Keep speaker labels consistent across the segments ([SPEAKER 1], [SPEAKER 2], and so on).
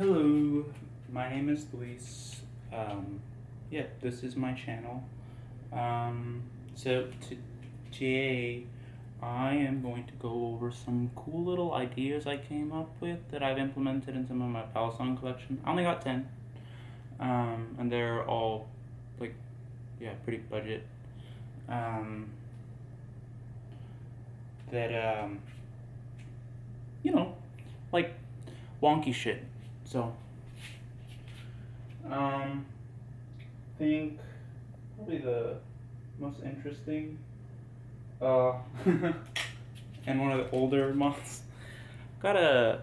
[SPEAKER 1] Hello, my name is Luis. Yeah, this is my channel. So today I am going to go over some cool little ideas I came up with that I've implemented in some of my Balisong collection. I only got 10, and they're all like, yeah, pretty budget. Um, that you know, like wonky shit. So, I think probably the most interesting, and one of the older models. Got a.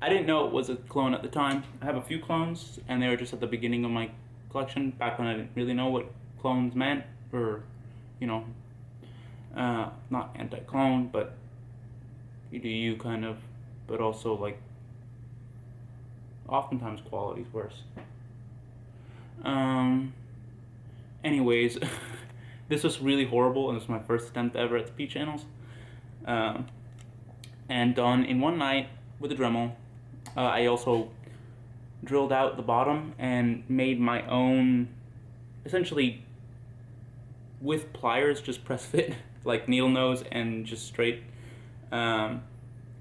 [SPEAKER 1] I didn't know it was a clone at the time. I have a few clones, and they were just at the beginning of my collection, back when I didn't really know what clones meant, or, you know, not anti-clone, but you do you kind of, but also like oftentimes quality's worse. Anyways, this was really horrible, and it was my first attempt ever at the P channels. And done in one night with a Dremel. I also drilled out the bottom and made my own, essentially with pliers, just press fit, like needle nose and just straight. And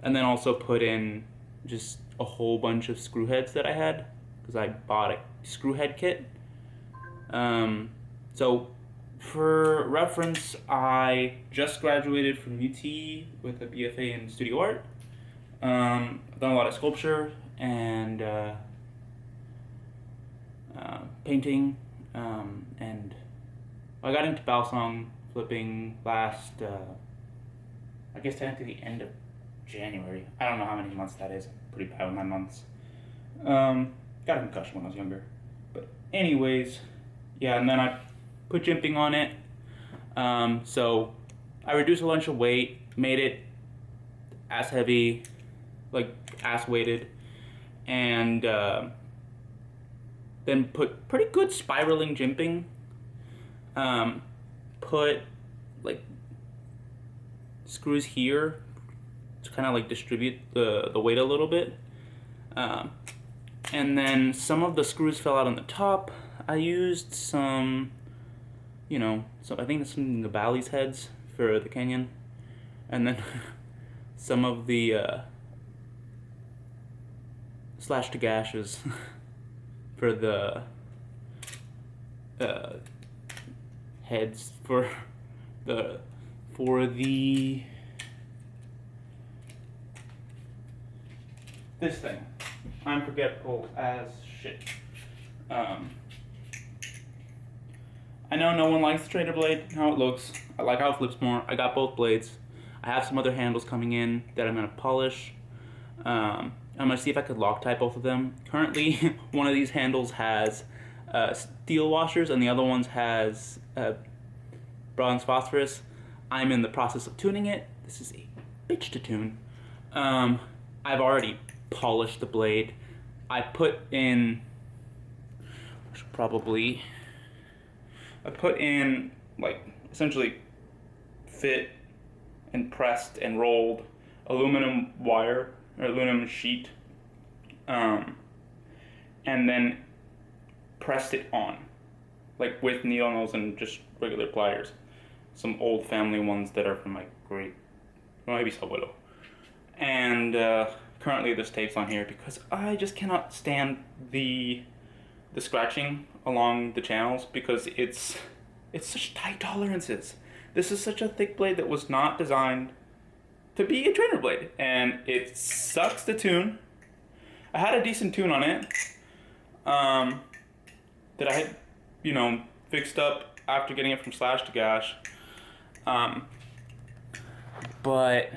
[SPEAKER 1] then also put in just a whole bunch of screw heads that I had, because I bought a screw head kit. So for reference, I just graduated from UT with a BFA in studio art. I've done a lot of sculpture and painting, and I got into Balisong flipping last, I guess technically the end of January. I don't know how many months that is. I'm pretty bad with my months. Got a concussion when I was younger. But anyways, yeah, and then I put jimping on it. So I reduced a bunch of weight, made it ass heavy, like ass weighted, and then put pretty good spiraling jimping. Put like screws here to kind of like distribute the weight a little bit. And then some of the screws fell out on the top. I used some, so I think some of the Bali's heads for the canyon, and then some of the slash to gashes for the heads for the this thing. I'm forgetful as shit. I know no one likes the trader blade, how it looks. I like how it flips more. I got both blades. I have some other handles coming in that I'm gonna polish. I'm gonna see if I could Loctite both of them. Currently, one of these handles has steel washers and the other one has bronze phosphorus. I'm in the process of tuning it. This is a bitch to tune. I've already polished the blade. I put in like essentially fit and pressed and rolled aluminum wire or aluminum sheet, and then pressed it on, like with needle nose and just regular pliers. Some old family ones that are from my great, well, maybe Subwidow. And currently there's tapes on here because I just cannot stand the scratching along the channels, because it's such tight tolerances. This is such a thick blade that was not designed to be a trainer blade, and it sucks to tune. I had a decent tune on it that I had, fixed up after getting it from Slash to Gash. But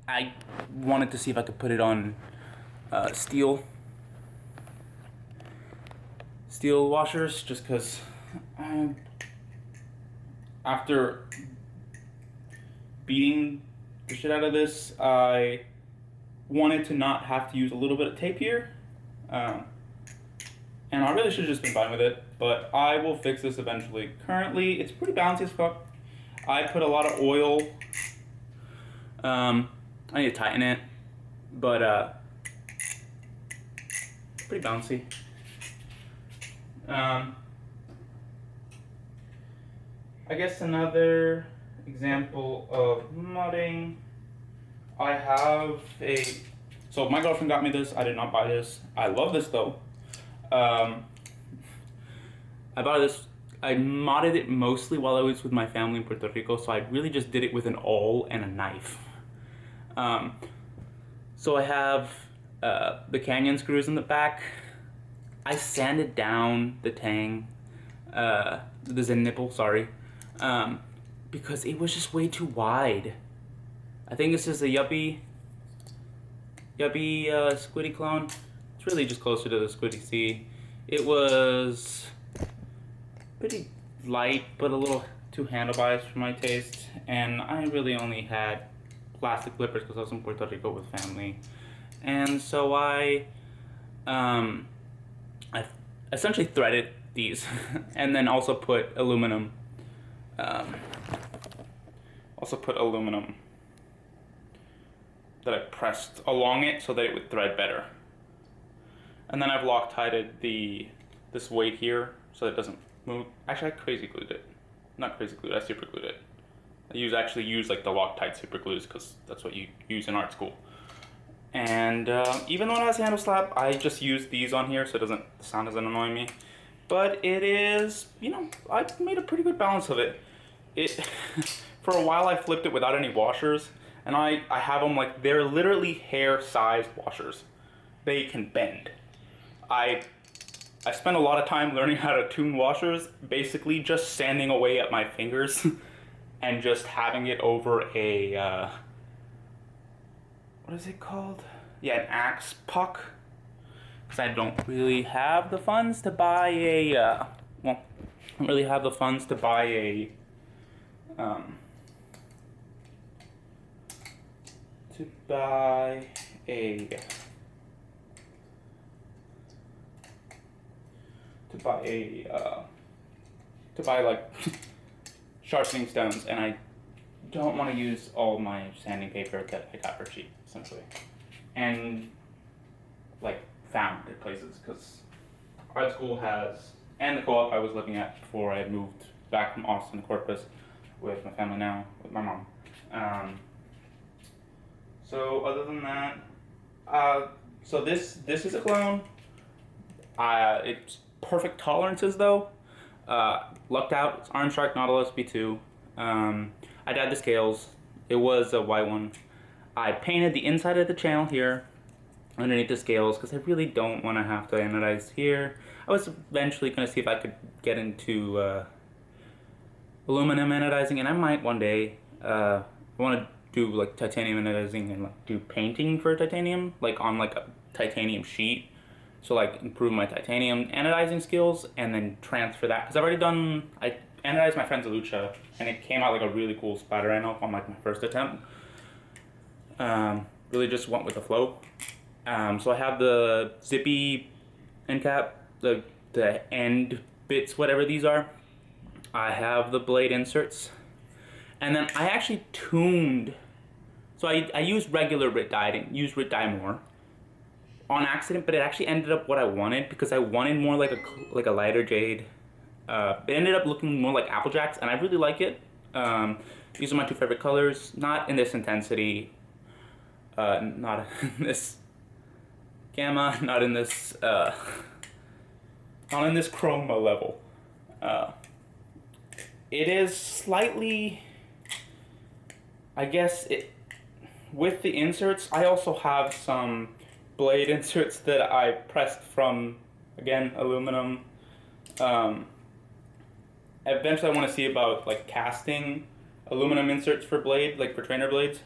[SPEAKER 1] I wanted to see if I could put it on steel washers, just because after beating the shit out of this, I wanted to not have to use a little bit of tape here, and I really should have just been fine with it, but I will fix this eventually. Currently, it's pretty bouncy as fuck. I put a lot of oil. I need to tighten it, but pretty bouncy. I guess another example of mudding, I have a, so my girlfriend got me this, I did not buy this. I love this though. I bought this, I modded it mostly while I was with my family in Puerto Rico, so I really just did it with an awl and a knife. So I have the canyon screws in the back. I sanded down the tang, the Zen nipple, sorry, because it was just way too wide. I think this is a Yuppie Squiddy clone. It's really just closer to the Squiddy C. It was pretty light, but a little too handlebar for my taste, and I really only had plastic flippers because I was in Puerto Rico with family, and so I essentially threaded these, and then also put aluminum. That I pressed along it so that it would thread better. And then I've Loctited this weight here so that it doesn't move. Actually, I crazy glued it. Not crazy glued, I super glued it. I actually use like the Loctite super glues because that's what you use in art school. And even though it has handle slap, I just use these on here so the sound doesn't annoy me. But it is, you know, I made a pretty good balance of it. For a while I flipped it without any washers, and I have them like, they're literally hair-sized washers. They can bend. I spent a lot of time learning how to tune washers, basically just sanding away at my fingers and just having it over a, what is it called? Yeah, an axe puck. Because I don't really have the funds to buy a, I don't really have the funds to buy a, to buy like sharpening stones, and I don't want to use all my sanding paper that I got for cheap, essentially, and like found at places, because art school has, and the co-op I was living at before I moved back from Austin to Corpus with my family now, with my mom. So other than that, so this is a clone. It's perfect tolerances though. Lucked out. It's Arm Shark Nautilus B2. I dyed the scales. It was a white one. I painted the inside of the channel here underneath the scales because I really don't want to have to anodize here. I was eventually going to see if I could get into aluminum anodizing, and I might one day. I want to do like titanium anodizing and like do painting for titanium, like on like a titanium sheet. So like improve my titanium anodizing skills and then transfer that, because I anodized my friend's Lucha and it came out like a really cool splatter ano on like my first attempt. Really just went with the flow. So I have the zippy end cap, the end bits, whatever these are. I have the blade inserts, and then I actually tuned. So I used regular Rit dye, I didn't use Rit dye more on accident, but it actually ended up what I wanted, because I wanted more like a lighter jade. It ended up looking more like Applejacks, and I really like it. These are my two favorite colors, not in this intensity, not in this gamma, not in this chroma level. It is slightly, I guess, with the inserts, I also have some blade inserts that I pressed from, again, aluminum. Eventually I want to see about like casting aluminum inserts for blade, like for trainer blades.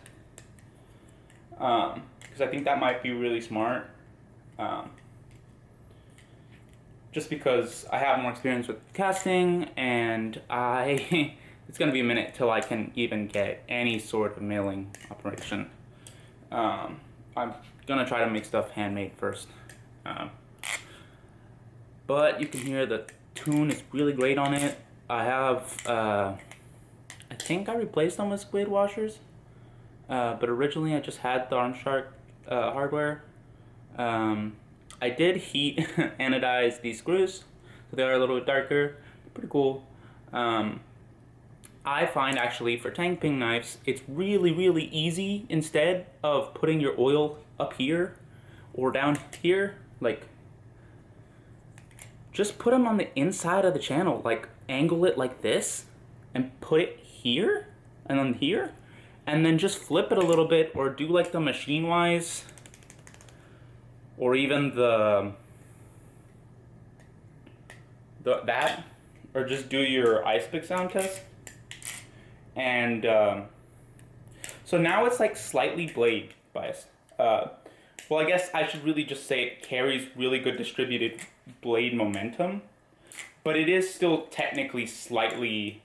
[SPEAKER 1] Because I think that might be really smart. Just because I have more experience with casting, and it's going to be a minute till I can even get any sort of milling operation. I'm going to try to make stuff handmade first. But you can hear the tune is really great on it. I have, I think I replaced them with squid washers. But originally I just had the Arm Shark hardware. I I did heat anodize these screws, so they are a little bit darker. Pretty cool. I find actually for tang ping knives, it's really, really easy instead of putting your oil up here or down here, like just put them on the inside of the channel, like angle it like this and put it here and then here, and then just flip it a little bit, or do like the machine wise, or even that, or just do your ice pick sound test. And so now it's like slightly blade biased. Well, I guess I should really just say it carries really good distributed blade momentum, but it is still technically slightly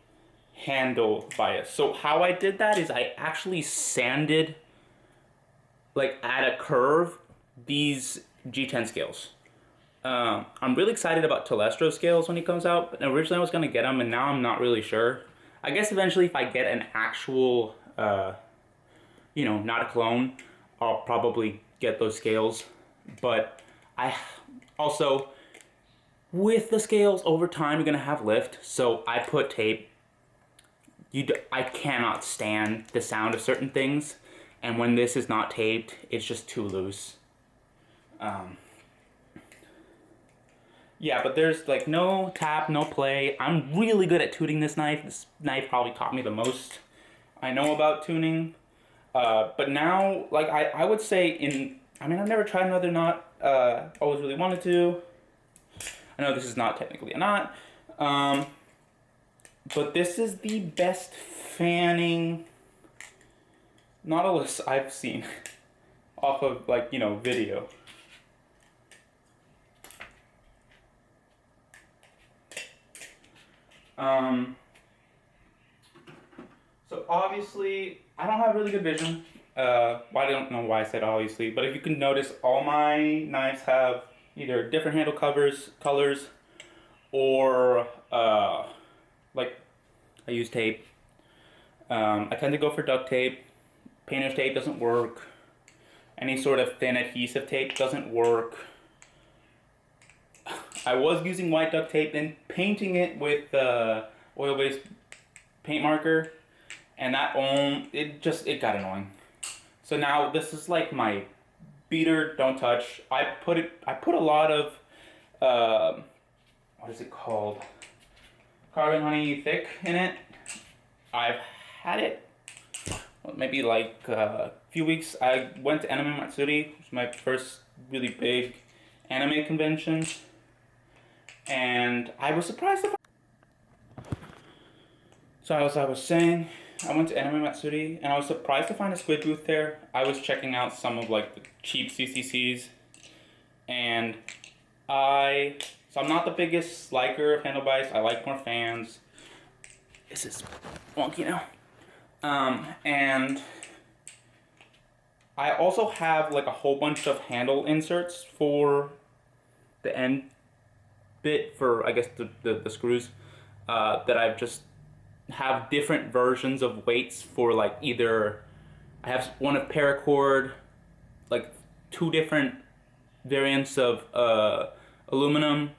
[SPEAKER 1] handle biased. So how I did that is I actually sanded, like at a curve, these G10 scales. I'm really excited about Telestro scales when he comes out, but originally I was going to get them, and now I'm not really sure. I guess eventually if I get an actual, you know, not a clone, I'll probably get those scales. But I also, with the scales, over time you're going to have lift, so I put tape. I cannot stand the sound of certain things, and when this is not taped, it's just too loose. Yeah, but there's like no tap, no play. I'm really good at tuning this knife. This knife probably taught me the most I know about tuning. But now, like I would say I mean, I've never tried another knot. Always really wanted to. I know this is not technically a knot. But this is the best fanning Nautilus I've seen off of, like, you know, video. So obviously, I don't have really good vision. Well, I don't know why I said obviously, but if you can notice, all my knives have either different handle colors, or like I use tape. I tend to go for duct tape. Painter's tape doesn't work. Any sort of thin adhesive tape doesn't work. I was using white duct tape and painting it with oil-based paint marker, and it got annoying. So now this is like my beater, don't touch. I put a lot of what is it called? Carbon honey thick in it. I've had it maybe like a few weeks. I went to Anime Matsuri, which was my first really big anime convention, and I was surprised. So as I was saying, I went to Anime Matsuri, and I was surprised to find a squid booth there. I was checking out some of like the cheap CCCs, and so I'm not the biggest liker of handle bias. I like more fans. This is wonky now. And I also have like a whole bunch of handle inserts for the end bit for, I guess, the screws, that I've just have different versions of weights for. Like, either I have one of paracord, like 2 different variants of aluminum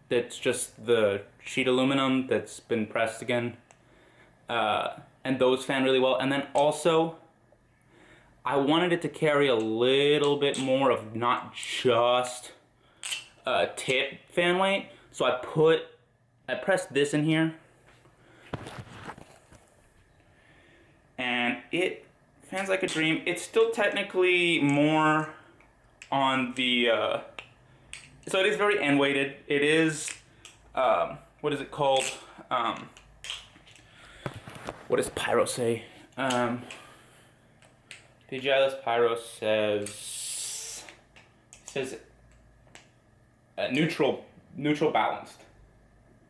[SPEAKER 1] that's just the sheet aluminum that's been pressed again, and those fan really well. And then also I wanted it to carry a little bit more of not just tip fan weight, so I pressed this in here, and it fans like a dream. It's still technically more on the so it is very end weighted. It is what is it called? What does Pyro say? DJI Pyro says neutral balanced,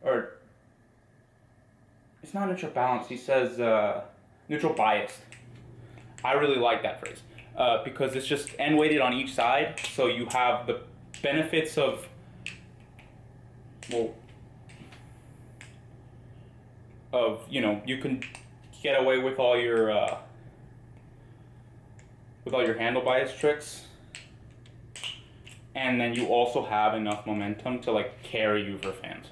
[SPEAKER 1] or it's not neutral balanced. He says neutral biased. I really like that phrase because it's just end weighted on each side, so you have the benefits of, well, you know, you can get away with all your handle bias tricks, and then you also have enough momentum to like carry you for fans.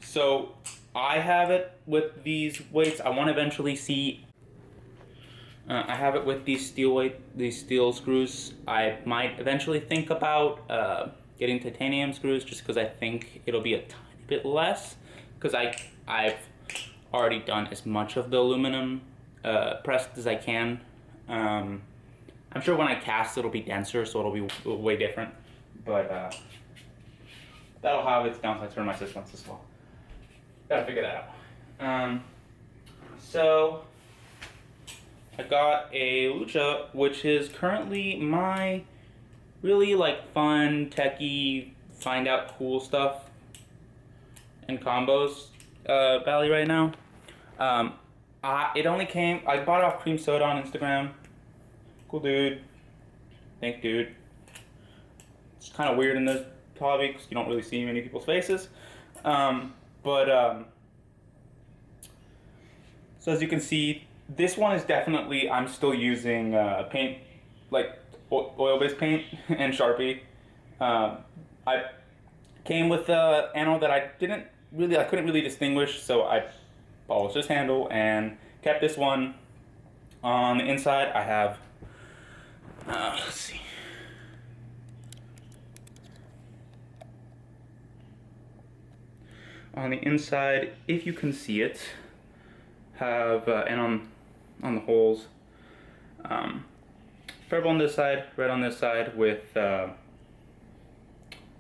[SPEAKER 1] So I have it with these weights. I want to eventually see. I have it with these steel screws. I might eventually think about getting titanium screws, just because I think it'll be a tiny bit less. Because I've already done as much of the aluminum pressed as I can. I'm sure when I cast it'll be denser, so it'll be way different. But that'll have its downsides for my systems as well. Gotta figure that out. So I got a Lucha, which is currently my really like fun, techie, find out cool stuff and combos Bally right now. It only came, I bought it off Cream Soda on Instagram. Cool dude. Thanks, dude. It's kind of weird in this hobby because you don't really see many people's faces. So as you can see, this one is definitely, I'm still using paint, like oil-based paint and Sharpie. I came with an anode that I couldn't really distinguish, so I polished this handle and kept this one. On the inside, I have, let's see. On the inside, if you can see it, have, and on the holes, purple on this side, red on this side with, what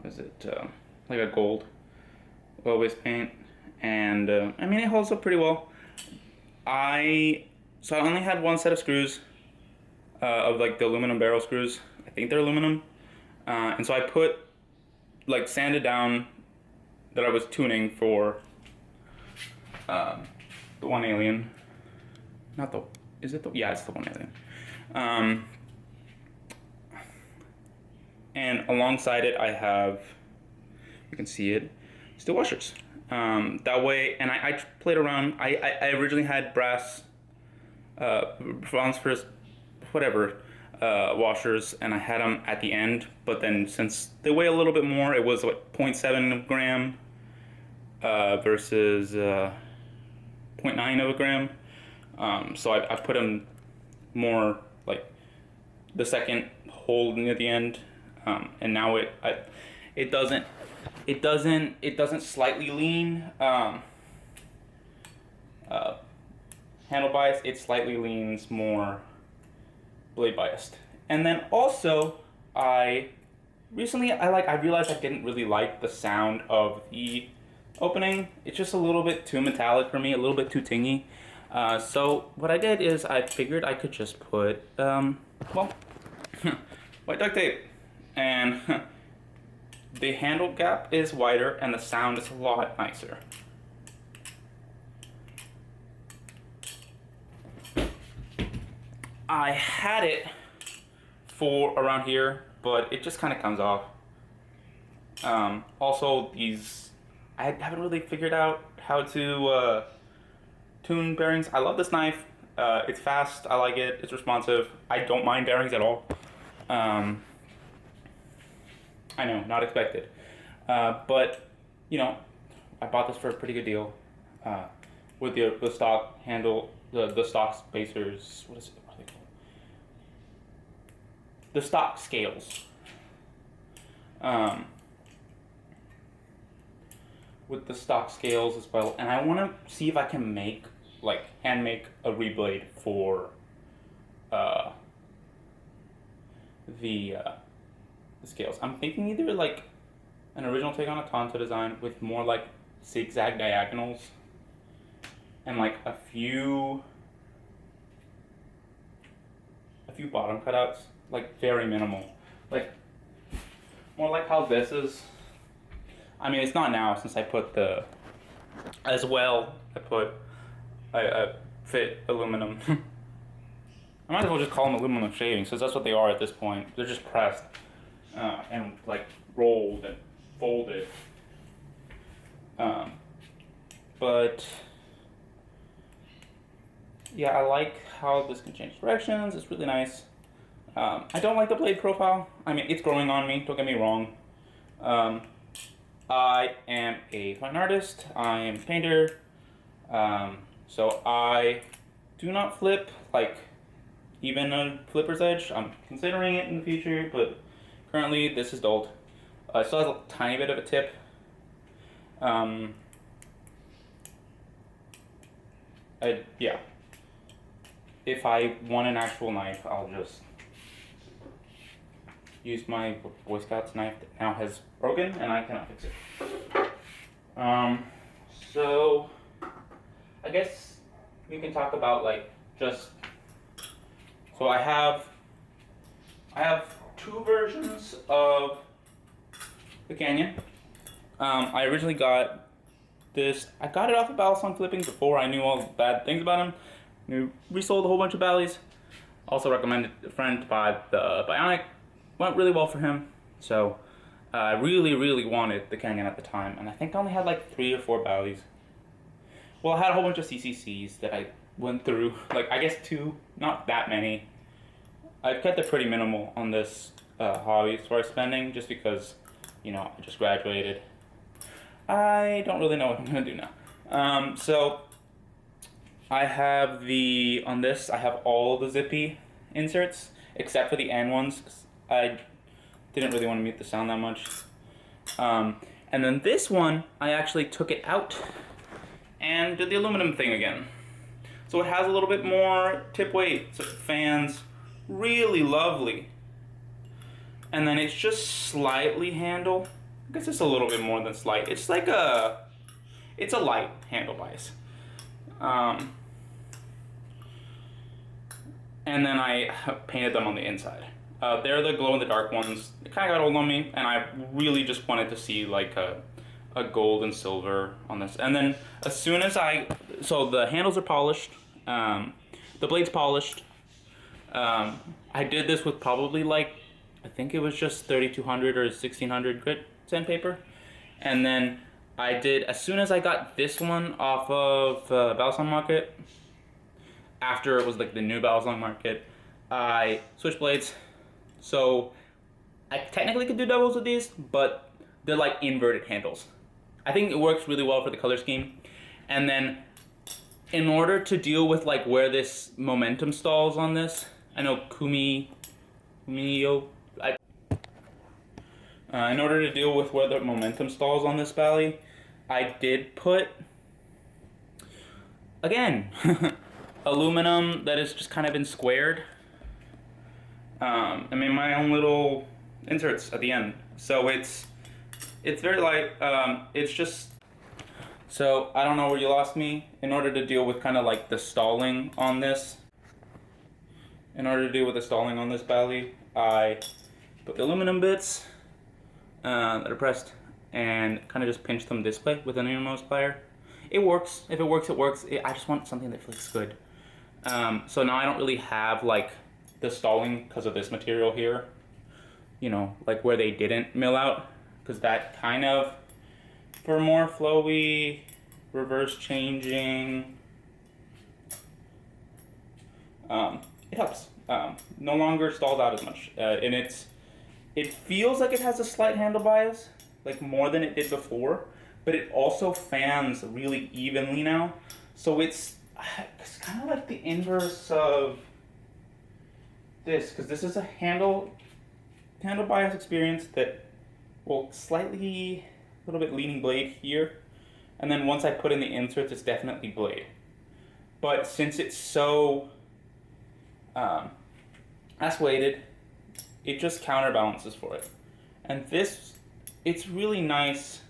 [SPEAKER 1] is it, like a gold oil-based paint, and I mean it holds up pretty well. So I only had one set of screws, of like the aluminum barrel screws. I think they're aluminum, and so I put, like, sanded down that I was tuning for the one alien. Not the, is it the, yeah, it's the one alien. And alongside it I have, you can see it, steel washers. That way, and I played around, I originally had brass, phosphorus, whatever, washers, and I had them at the end, but then since they weigh a little bit more, it was what, 0.7 gram versus 0.9 of a gram. So I put them more like the second hole near the end, and now it doesn't slightly lean handle bias. It slightly leans more blade biased. And then also recently I realized I didn't really like the sound of the opening. It's just a little bit too metallic for me, a little bit too tingy. So what I did is I figured I could just put white duct tape, and the handle gap is wider and the sound is a lot nicer. I had it for around here, but it just kind of comes off. Also, I haven't really figured out how to tune bearings. I love this knife. It's fast. I like it. It's responsive. I don't mind bearings at all. I know, not expected. But, you know, I bought this for a pretty good deal. With the stock handle, the stock spacers, what are they called? The stock scales. With the stock scales as well. And I want to see if I can hand make a reblade for the scales. I'm thinking either like an original take on a Tonto design with more like zigzag diagonals and like a few bottom cutouts, like very minimal, like more like how this is. I mean, it's not now since I put I fit aluminum. I might as well just call them aluminum shavings, because that's what they are at this point. They're just pressed and like rolled and folded. But yeah, I like how this can change directions. It's really nice. I don't like the blade profile. I mean, it's growing on me, don't get me wrong. I am a fine artist, I am a painter, so I do not flip, like, even a flipper's edge. I'm considering it in the future, but currently this is dulled. It still has a tiny bit of a tip. Yeah. If I want an actual knife, I'll just use my Boy Scouts knife that now has broken and I cannot fix it. So I guess we can talk about like just, so I have two versions of the Canyon. I originally got this, I got it off of Balisong flipping before I knew all the bad things about him. We resold a whole bunch of Ballys. Also recommended a friend to buy the Bionic. Went really well for him. So I really wanted the Canyon at the time, and I think I only had like 3 or 4 Ballys. Well, I had a whole bunch of CCCs that I went through, like I guess 2, not that many. I've kept it pretty minimal on this hobby as far as spending, just because, you know, I just graduated. I don't really know what I'm gonna do now. So I have on this, I have all the zippy inserts, except for the end ones. I didn't really want to mute the sound that much. And then this one, I actually took it out and did the aluminum thing again. So it has a little bit more tip weight, so it fans really lovely. And then it's just slightly handle. I guess it's a little bit more than slight. It's like it's a light handle bias. And then I painted them on the inside. They're the glow-in-the-dark ones. It kind of got old on me, and I really just wanted to see like a gold and silver on this. And then as soon as so the handles are polished, the blade's polished. I did this with probably like, I think it was just 3200 or 1600 grit sandpaper. And then I did, as soon as I got this one off of Balisong Market, after it was like the new Balisong Market, I switched blades. So I technically could do doubles with these, but they're like inverted handles. I think it works really well for the color scheme. And then in order to deal with like where this momentum stalls on this, I know in order to deal with where the momentum stalls on this Bally, I did put, again, aluminum that has just kind of been squared. I made my own little inserts at the end. So it's very light. It's just, so I don't know where you lost me. In order to deal with kind of like the stalling on this, Bally, I put the aluminum bits that are pressed and kind of just pinch them this way with an innermost plier. It works. If it works, it works. I just want something that looks good. So now I don't really have like the stalling because of this material here, you know, like where they didn't mill out, because that kind of, for more flowy, reverse changing, it helps. No longer stalls out as much, and it feels like it has a slight handle bias, like more than it did before, but it also fans really evenly now. So it's kind of like the inverse of this, because this is a handle bias experience that will slightly, a little bit leaning blade here, and then once I put in the inserts, it's definitely blade. But since it's so weighted, it just counterbalances for it. And this, it's really nice.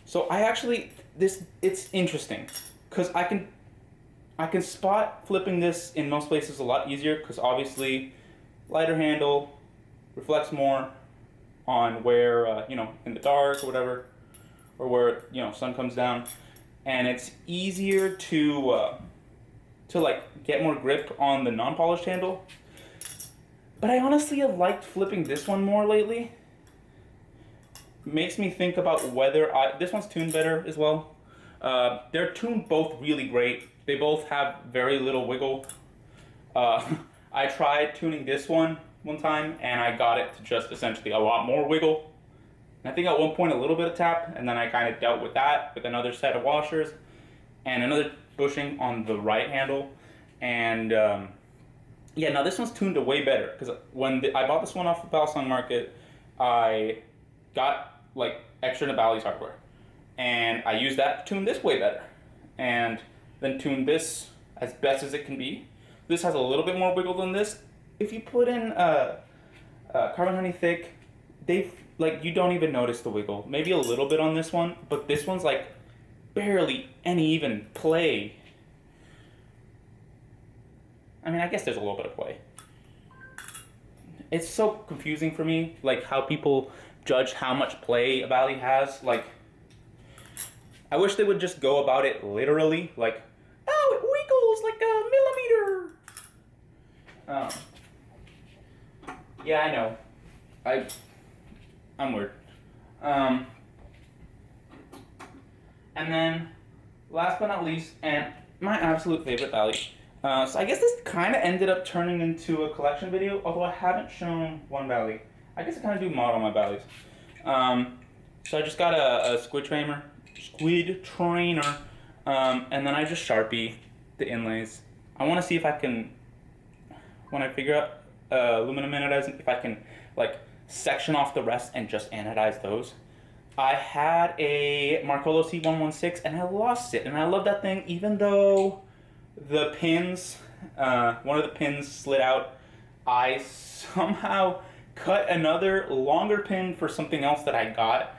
[SPEAKER 1] So I actually, it's interesting, because I can spot flipping this in most places a lot easier, because obviously lighter handle reflects more on where, you know, in the dark or whatever, or where, you know, sun comes down, and it's easier to like get more grip on the non-polished handle. But I honestly have liked flipping this one more lately. Makes me think about whether this one's tuned better as well. They're tuned both really great. They both have very little wiggle. I tried tuning this one time, and I got it to just essentially a lot more wiggle. And I think at one point a little bit of tap, and then I kind of dealt with that with another set of washers and another bushing on the right handle. And yeah, now this one's tuned to way better, because when I bought this one off the Balisong market, I got like extra Nabali's hardware, and I used that to tune this way better, and then tune this as best as it can be. This has a little bit more wiggle than this. If you put in carbon honey thick, they've like you don't even notice the wiggle. Maybe a little bit on this one, but this one's like barely any even play. I mean, I guess there's a little bit of play. It's so confusing for me, like how people judge how much play a Bali has. Like, I wish they would just go about it literally, like, oh, it wiggles like a millimeter. Yeah, I know. I'm weird. And then, last but not least, and my absolute favorite Bali. So I guess this kind of ended up turning into a collection video, although I haven't shown one Bali. I guess I kind of do model my Balis. So I just got a squid trainer, and then I just Sharpie the inlays. I want to see if I can, when I figure out aluminum anodizing, if I can like section off the rest and just anodize those. I had a Marcolo C116 and I lost it, and I love that thing even though the pins, one of the pins slid out. I somehow cut another longer pin for something else that I got.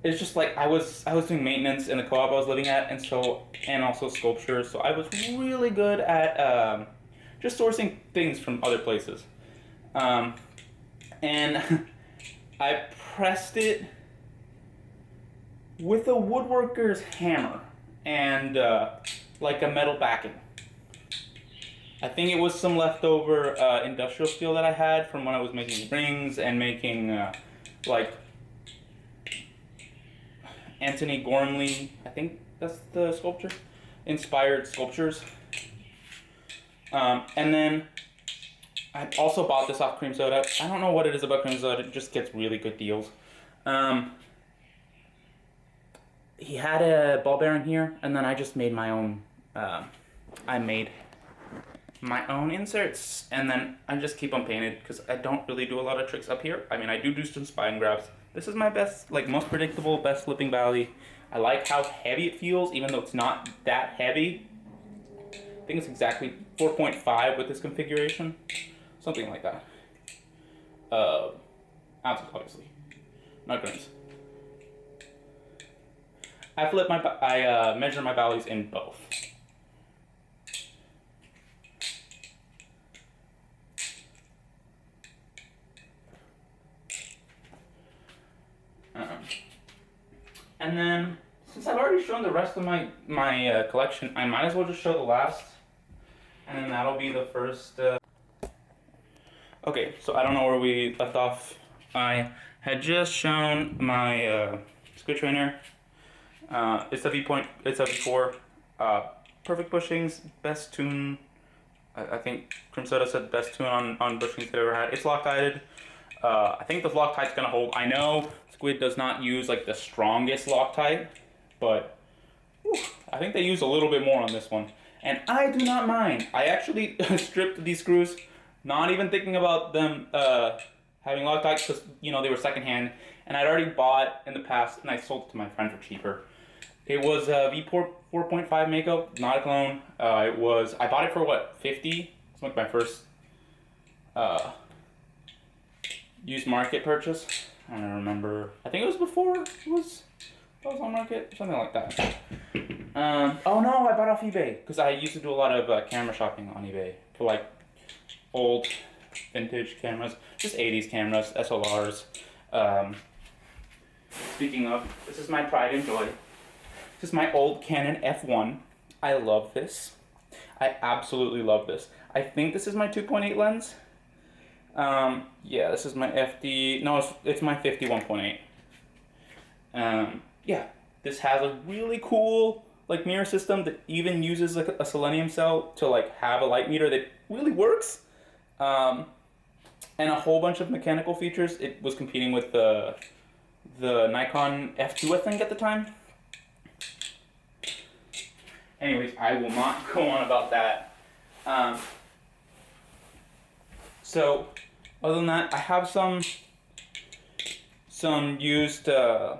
[SPEAKER 1] It's just like I was doing maintenance in the co-op I was living at, and also sculpture, so I was really good at just sourcing things from other places. And I pressed it with a woodworker's hammer and like a metal backing. I think it was some leftover industrial steel that I had from when I was making rings and making like Anthony Gormley, I think that's the sculpture, inspired sculptures. And then I also bought this off Cream Soda. I don't know what it is about Cream Soda, it just gets really good deals. He had a ball bearing here, and then I just made my own, I made my own inserts, and then I just keep them painted, because I don't really do a lot of tricks up here. I mean, I do some spine grabs. This is my best, like, most predictable, best slipping Bali. I like how heavy it feels, even though it's not that heavy. I think it's exactly 4.5 with this configuration. Something like that. Ounces, obviously. Not grains. I measure my Balis in both. And then, since I've already shown the rest of my collection, I might as well just show the last, and then that'll be the first. Okay, so I don't know where we left off. I had just shown my squid trainer. It's a V4. Perfect bushings, best tune. I think Cream Soda said best tune on bushings they've ever had. It's Loctited. I think the Loctite's gonna hold. I know Squid does not use like the strongest Loctite, but whew, I think they use a little bit more on this one. And I do not mind. I actually stripped these screws, not even thinking about them having Loctite, because you know they were secondhand, and I'd already bought in the past, and I sold it to my friend for cheaper. It was a V4 4.5 Mako, not a clone. I bought it for what, 50? It's like my first used market purchase. I don't remember. I think it was before it was on market, something like that. Oh no, I bought off eBay, because I used to do a lot of camera shopping on eBay for like old vintage cameras, just 80s cameras, SLRs. Speaking of, this is my pride and joy. This is my old Canon F1. I love this. I absolutely love this. I think this is my 2.8 lens. Yeah, this is my FD. No, it's my 51.8. Yeah, this has a really cool like mirror system that even uses like a selenium cell to like have a light meter that really works. and a whole bunch of mechanical features. It was competing with the Nikon F2, I think, at the time. Anyways, I will not go on about that. So, other than that, I have some used the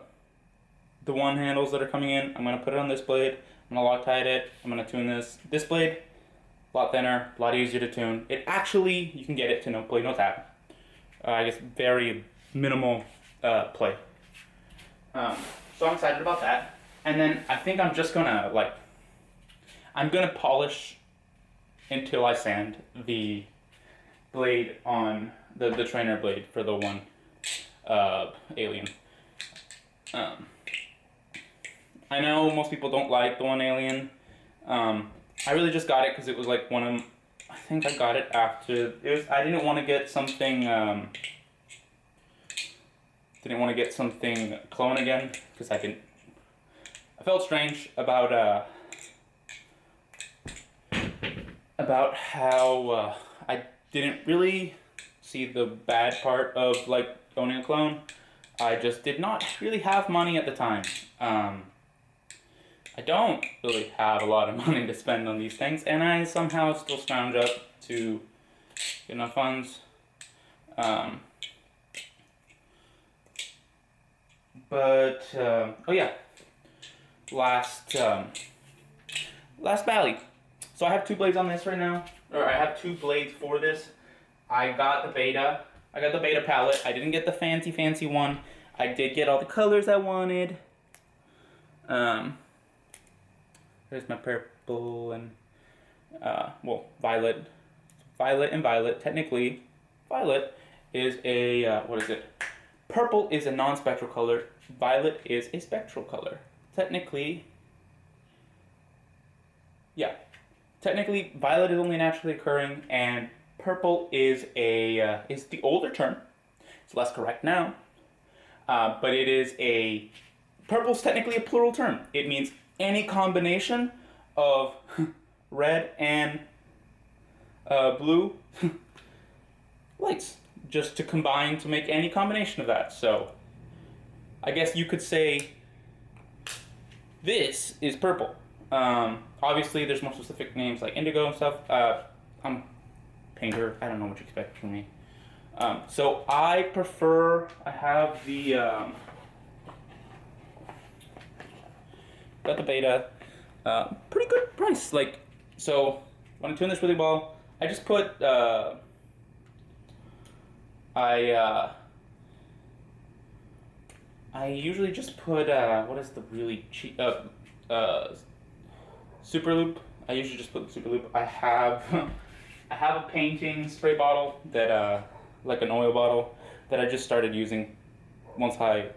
[SPEAKER 1] one handles that are coming in. I'm gonna put it on this blade. I'm gonna Loctite it. I'm gonna tune this. This blade, a lot thinner, a lot easier to tune. It actually, you can get it to no play, no tap. I guess very minimal play. So I'm excited about that. And then I think I'm just gonna I'm gonna polish until I sand the blade on the trainer blade for the one Alien. I know most people don't like the one Alien. I really just got it because it was like one of, I think I got it after, I didn't want to get something, clone again, because I felt strange about how I didn't really see the bad part of like owning a clone. I just did not really have money at the time. I don't really have a lot of money to spend on these things, and I somehow still scrounge up to get enough funds. Oh yeah, last Bally. So I have two blades on this right now, or I have two blades for this. I got the beta palette. I didn't get the fancy one. I did get all the colors I wanted. There's my purple and violet. Violet and violet. Technically, violet is a what is it? Purple is a non-spectral color. Violet is a spectral color. Technically, violet is only naturally occurring, and purple is the older term. It's less correct now, but it is purple's technically a plural term. It means any combination of red and blue lights, just to combine to make any combination of that. So I guess you could say this is purple. Obviously, there's more specific names like indigo and stuff. I'm a painter. I don't know what you expect from me. So I have the got the beta. Pretty good price. So when I tune this really well, I just put I usually just put what is the really cheap super loop. I usually just put the super loop. I have a painting spray bottle that like an oil bottle that I just started using once because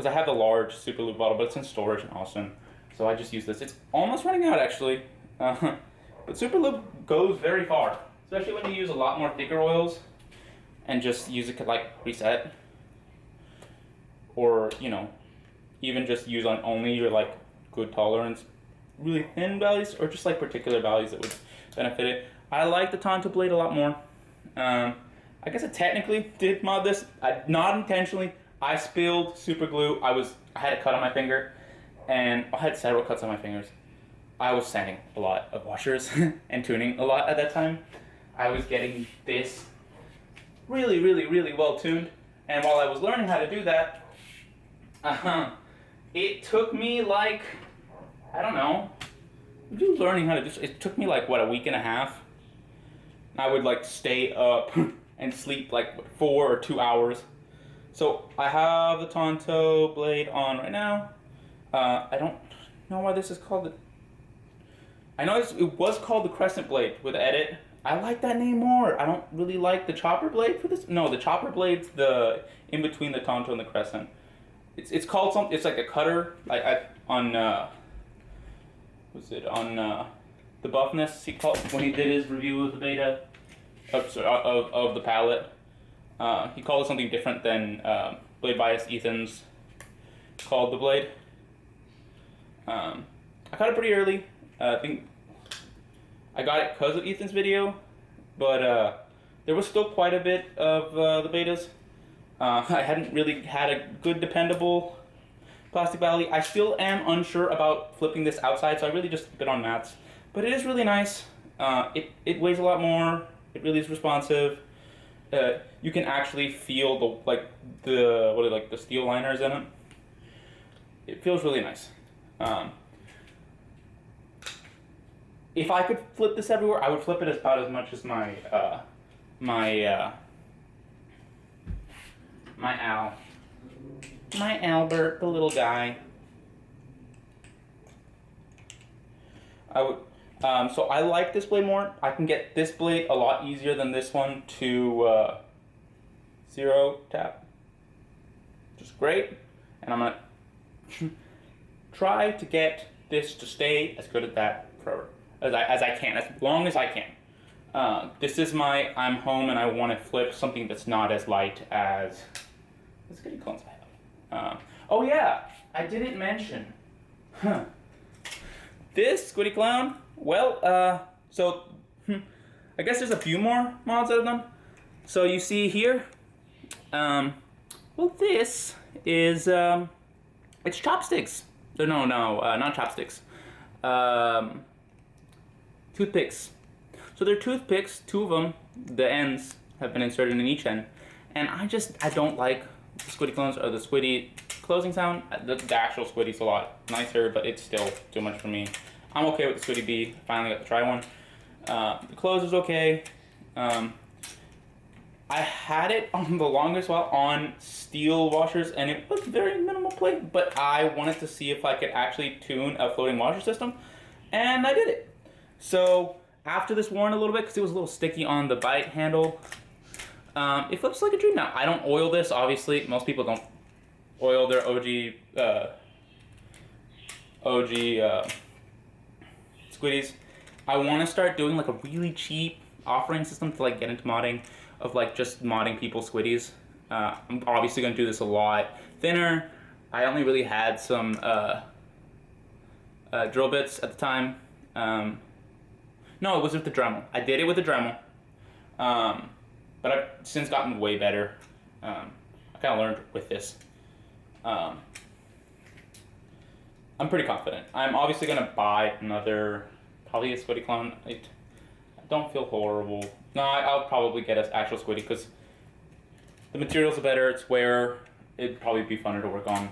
[SPEAKER 1] I have the large super loop bottle, but it's in storage in Austin, so I just use this. It's almost running out actually, but super loop goes very far, especially when you use a lot more thicker oils and just use it to like reset, or even just use on only your like good tolerance, really thin valleys, or just like particular valleys that would benefit it. I like the Tonto blade a lot more. I guess I technically did mod this, not intentionally. I spilled super glue. I had a cut on my finger, and I had several cuts on my fingers. I was sanding a lot of washers and tuning a lot at that time. I was getting this really, really, really well tuned, and while I was learning how to do that, it took me like, I don't know, learning how to do it took me like a week and a half. I would like stay up and sleep like 4 or 2 hours. So I have the Tonto blade on right now. I don't know why this is called it. I know it was called the Crescent blade with edit. I like that name more. I don't really like the chopper blade for this. No, the chopper blade's the in between the Tonto and the Crescent. It's called something. It's like a cutter. On the Buffness when he did his review of the beta of the palette. He called it something different than Blade Bias Ethan's called the blade. I got it pretty early. I think I got it because of Ethan's video, but there was still quite a bit of the betas. I hadn't really had a good dependable plastic Bally. I still am unsure about flipping this outside, so I really just keep it on mats. But it is really nice. It weighs a lot more. It really is responsive. You can actually feel the steel liners in it. It feels really nice. If I could flip this everywhere, I would flip it about as much as my Albert, the little guy. I would. So I like this blade more. I can get this blade a lot easier than this one to zero tap, which is great. And I'm gonna try to get this to stay as good at that forever as I can, as long as I can. This is my I'm home and I want to flip something that's not as light as the Squiddy clones I have. Oh yeah, I didn't mention. This Squiddy clown. Well, I guess there's a few more mods that I've done. So you see here, well, this is it's chopsticks. No, not chopsticks. Toothpicks. So they're toothpicks. Two of them, the ends have been inserted in each end, and I don't like the Squiddy clones or the Squiddy closing sound. The actual Squiddy's a lot nicer, but it's still too much for me. I'm okay with the Squiddy B. Finally got to try one. The close is okay. I had it on the longest while on steel washers, and it was very minimal play, but I wanted to see if I could actually tune a floating washer system, and I did it. So after this worn a little bit, because it was a little sticky on the bite handle, it flips like a dream now. I don't oil this, obviously. Most people don't oil their OG Squiddies. I want to start doing like a really cheap offering system to like get into modding, of like just modding people's Squiddies. I'm obviously going to do this a lot thinner. I only really had some drill bits at the time. No, it was with the Dremel. I did it with the Dremel. But I've since gotten way better. I kind of learned with this. I'm pretty confident. I'm obviously going to buy another, probably a Squiddy clone. I don't feel horrible. No, I'll probably get an actual Squiddy because the materials are better, it's wear, it'd probably be funner to work on.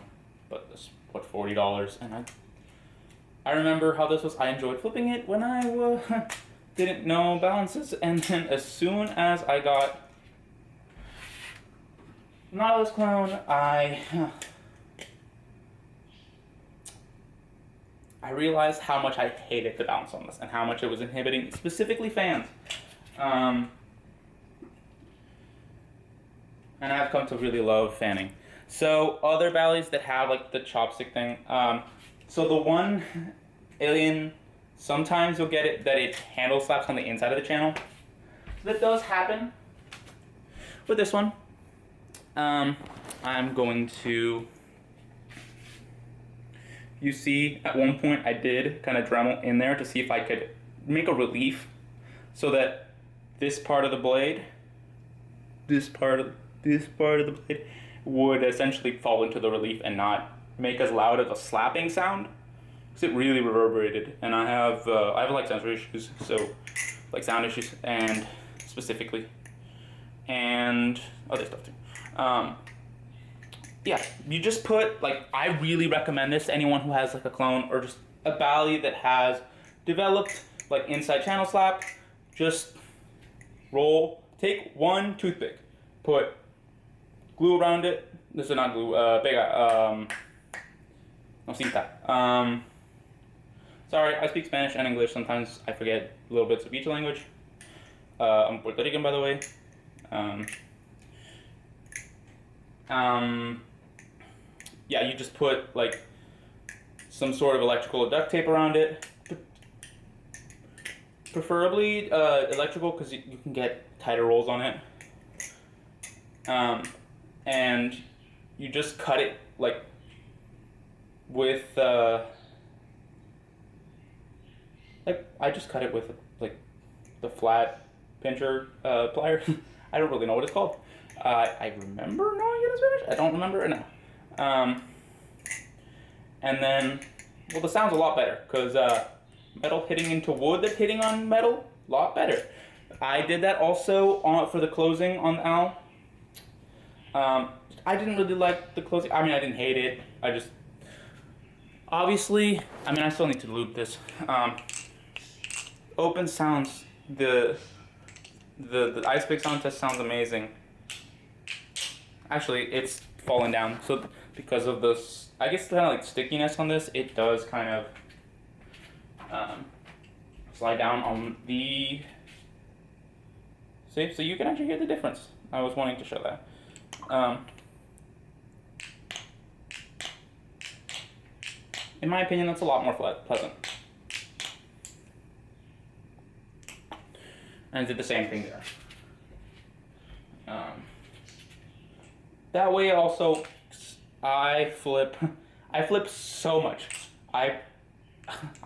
[SPEAKER 1] But it's, what, $40? And I remember how this was. I enjoyed flipping it when I didn't know balances. And then as soon as I got Nautilus clone, I realized how much I hated the balance on this and how much it was inhibiting specifically fans. And I've come to really love fanning. So other Ballies that have like the chopstick thing. So the one Alien, sometimes you'll get it that it handle slaps on the inside of the channel. So that does happen. With this one, I'm going to. You see, at one point I did kind of Dremel in there to see if I could make a relief so that this part of the blade, this part of the blade would essentially fall into the relief and not make as loud of a slapping sound, because it really reverberated. And I have like sensory issues, so like sound issues, and specifically, and other stuff too. Yeah, you just put, like, I really recommend this to anyone who has like a clone or just a Bally that has developed like inside channel slap. Just take one toothpick, put glue around it. This is not glue, no cinta. Sorry, I speak Spanish and English. Sometimes I forget little bits of each language. I'm Puerto Rican, by the way. Yeah, you just put like some sort of electrical duct tape around it. Preferably electrical, because you can get tighter rolls on it. And you just cut it like with like I just cut it with like the flat pincher plier. I don't really know what it's called. I remember knowing it in Spanish. I don't remember it now. And then, well, the sound's a lot better because metal hitting into wood that's hitting on metal, a lot better. I did that also for the closing on the owl. I didn't really like the closing. I mean, I didn't hate it. I just, obviously, I mean, I still need to loop this. Open sounds, the ice pick sound test sounds amazing. Actually, it's fallen down. So because of this, I guess kind of like stickiness on this, it does kind of slide down on the. See, so you can actually hear the difference. I was wanting to show that. In my opinion, that's a lot more pleasant. And it did the same thing there. That way also, I flip so much. I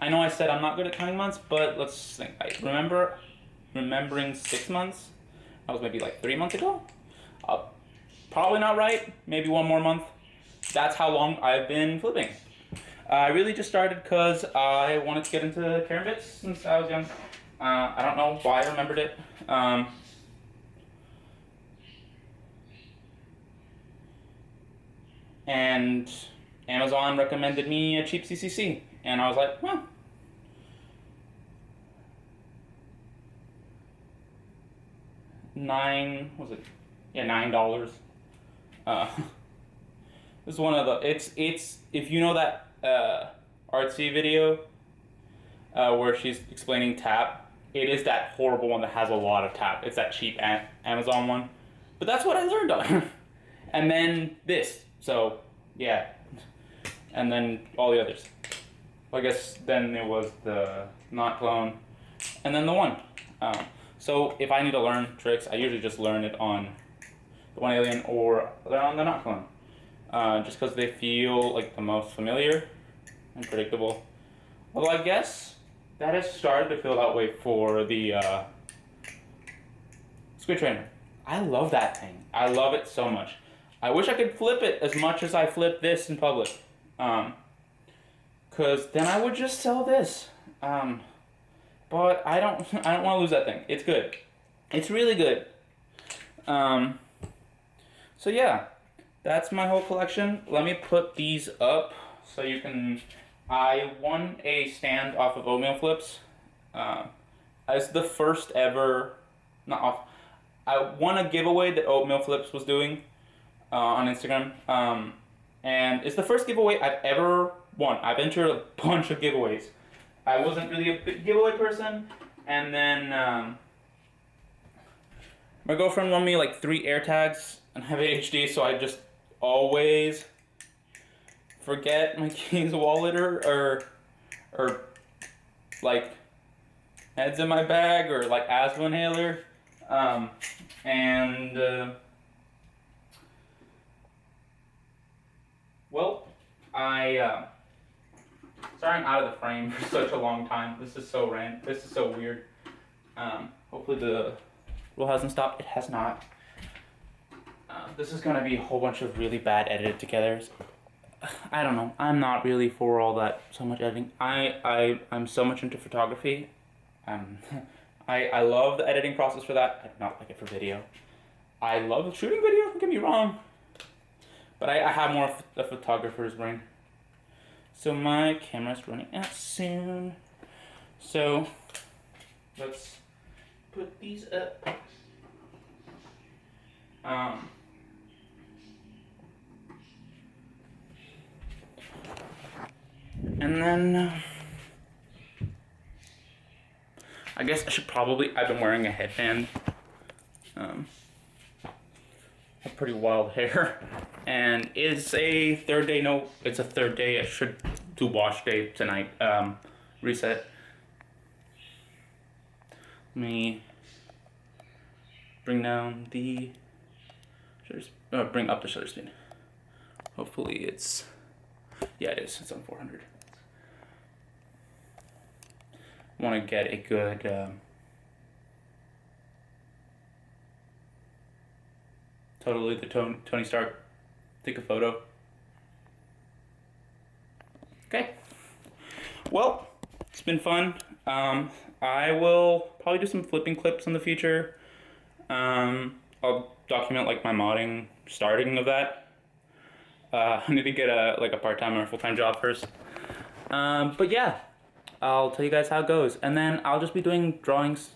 [SPEAKER 1] know I said I'm not good at counting months, but let's think. Remembering 6 months, that was maybe like 3 months ago. Probably not right, maybe one more month. That's how long I've been flipping. I really just started because I wanted to get into carrom bits since I was young. I don't know why I remembered it. And Amazon recommended me a cheap CCC, and I was like, well, $9. This is one of the. It's if you know that artsy video where she's explaining tap, it is that horrible one that has a lot of tap. It's that cheap Amazon one, but that's what I learned on. And then this. So yeah, and then all the others. Well, I guess then it was the not clone, and then the one. So if I need to learn tricks, I usually just learn it on the one alien or on the not clone, just because they feel like the most familiar and predictable. Although I guess that has started to feel that way for the Squid Trainer. I love that thing. I love it so much. I wish I could flip it as much as I flip this in public, cause then I would just sell this. But I don't want to lose that thing. It's good. It's really good. So yeah, that's my whole collection. Let me put these up so you can. I won a stand off of Oatmeal Flips. As the first ever, not off. I won a giveaway that Oatmeal Flips was doing on Instagram, and it's the first giveaway I've ever won. I've entered a bunch of giveaways. I wasn't really a big giveaway person, and then my girlfriend won me like 3 AirTags, and I have ADHD, so I just always forget my keys, wallet, or like heads in my bag, or like asthma inhaler, and well, sorry I'm out of the frame for such a long time. This is so This is so weird. Hopefully the roll hasn't stopped. It has not. This is gonna be a whole bunch of really bad edited togethers. I don't know. I'm not really for all that so much editing. I'm so much into photography. I love the editing process for that. I do not like it for video. I love shooting video. Don't get me wrong. But I have more of a photographer's brain. So my camera's running out soon. So let's put these up. And then I guess I should probably. I've been wearing a headband. A pretty wild hair, and it's a third day. No, it's a third day. I should do wash day tonight. Reset. Let me bring down the shutter. Bring up the shutter speed. Hopefully it's. Yeah, it is. It's on 400. Want to get a good Totally the Tony Stark. Take a photo. Okay. Well, it's been fun. I will probably do some flipping clips in the future. I'll document like my modding starting of that. I need to get a part-time or full-time job first. But yeah, I'll tell you guys how it goes, and then I'll just be doing drawings